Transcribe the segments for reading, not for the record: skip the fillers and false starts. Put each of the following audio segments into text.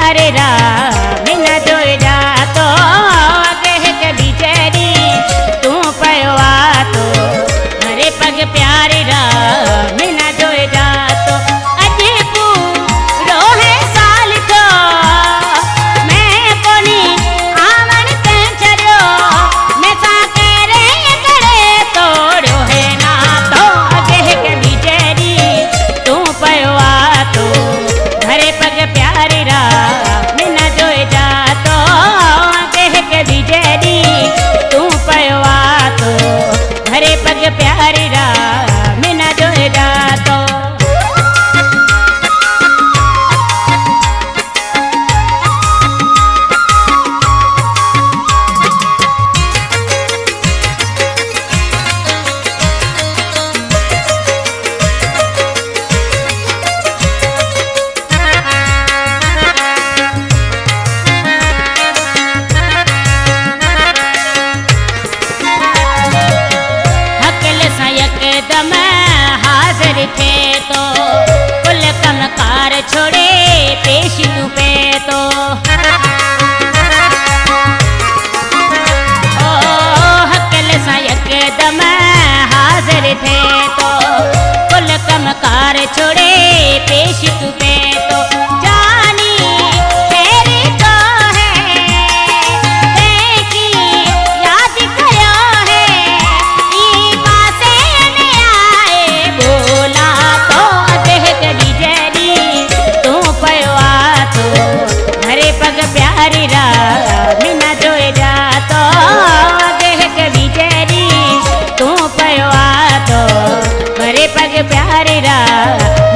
प्यारे रा मिना जो जातो आगे के बिचरी तू पयवा तो घरे पग प्यारे रा मिना जो जातो अजे पूरो है साल तो मैं कोनी आवन ते चरियो मैं सा करे करे तोड़ो है ना तो आगे के बिचरी तू पयवा तो घरे पग प्यारे रा मिना जो जातो आगे के बिचरी तू पयवा तो घरे पग प्यारे रा मिना जो जातो हकल सयक दम हाजिर थे तो कुल कम कार छोड़े पेश तू पे तो ओ हकल सयक दम हाजिर थे तो कुल कम कार छोड़े पेश तू पे तो जानी तेरी तो है देखी याद करो है ई पासे ने आए बोला तो देख बिजरी तू पयवा तो घरे पग प्यारी रा मिना जो जातो देख बिजरी तू पयवा तो घरे पग प्यारी रा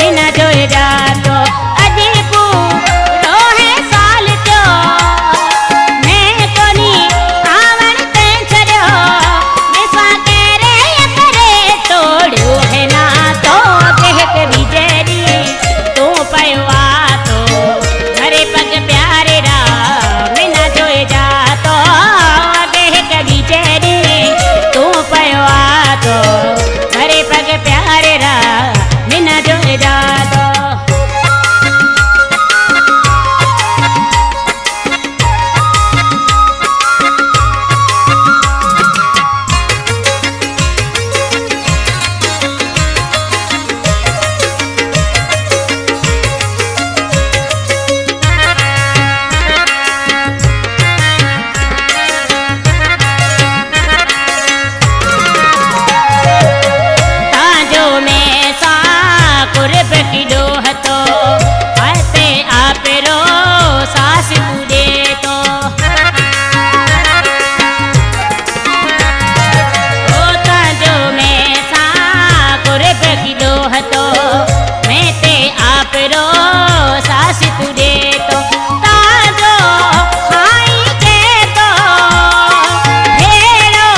मिना जो जातो अजे पूरो है साल तो मैं कोनी आवन ते चरियो मैं सा करे करे तोड़ो है ना तो देख बिजरी तू पयवा तो घरे पग प्यारे रा मिना जो जातो देख बिजरी तू पयवा तो घरे पग प्यारे रा मिना जो जातो ताजो में सा कुर्ब की डोह तो आते आप रो सास पूरे तो ओ ताजो में सा कुर्ब की डोह तो मैं ते आप रो सास पूरे तो ताजो खाई के तो भेड़ो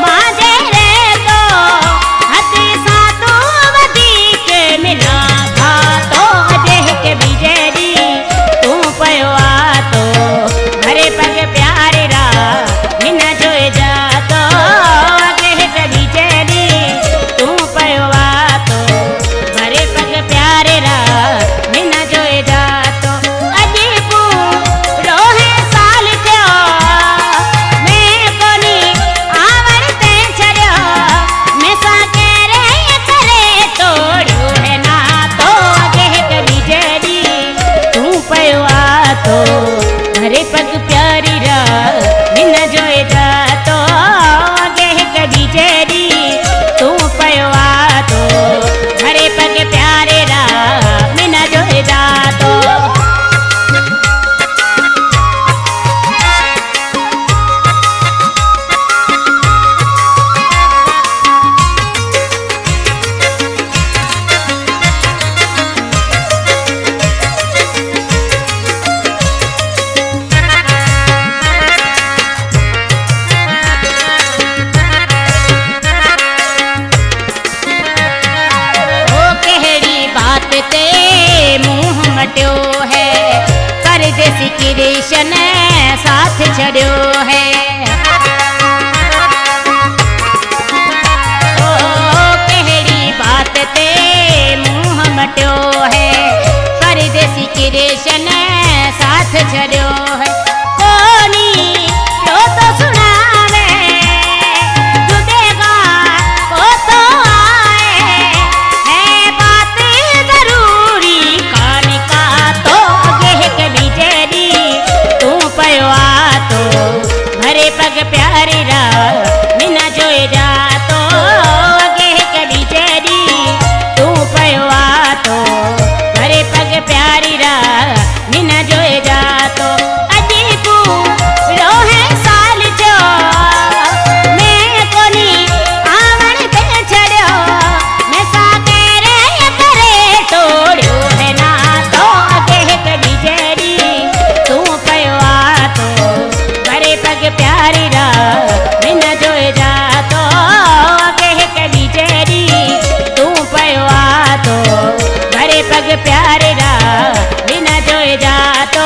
माजे रे तो हती सातू वदी के मिला था तो देख के बिजरी तू पयवा तो घरे पग प्यारे रा मिना जो जातो देख के बिजरी तू पयवा तो घरे पग प्यारे रा मिना जो जातो अजे पूरो है साल थियो मैं कोनी आवन ते चरियो मैं सा करे करे तोड़ो है ना तो देख बिजरी तू पयवा तो घरे पग प्यारी रा मिना जो जातो देख बिजरी तू पयवा तो घरे पग प्यारे रा मिना जो जातो ओ कहड़ी बात ते मुंह मटियो है कर जैसी कृष्ण साथ छड़ियो है ओ कहड़ी बात ते मुंह मटियो है परदेसी कृष्ण साथ प्यारी रा मिना जोए जा तो अगे कभी चेरी तू पयो आ तो घरे पग प्यारी रा मिना जोए जा तो अजी तू रोहे साल जो मैं कोनी आवण पे छड़ो मैं सा करे करे तोड़ो है ना तो अगे कभी चेरी तू पयो आ तो घरे पग प्यारी रा मिना जोए जा तो अगे कभी चेरी तू पयो आ तो घरे पग प्यारे रा मिना जोए जा तो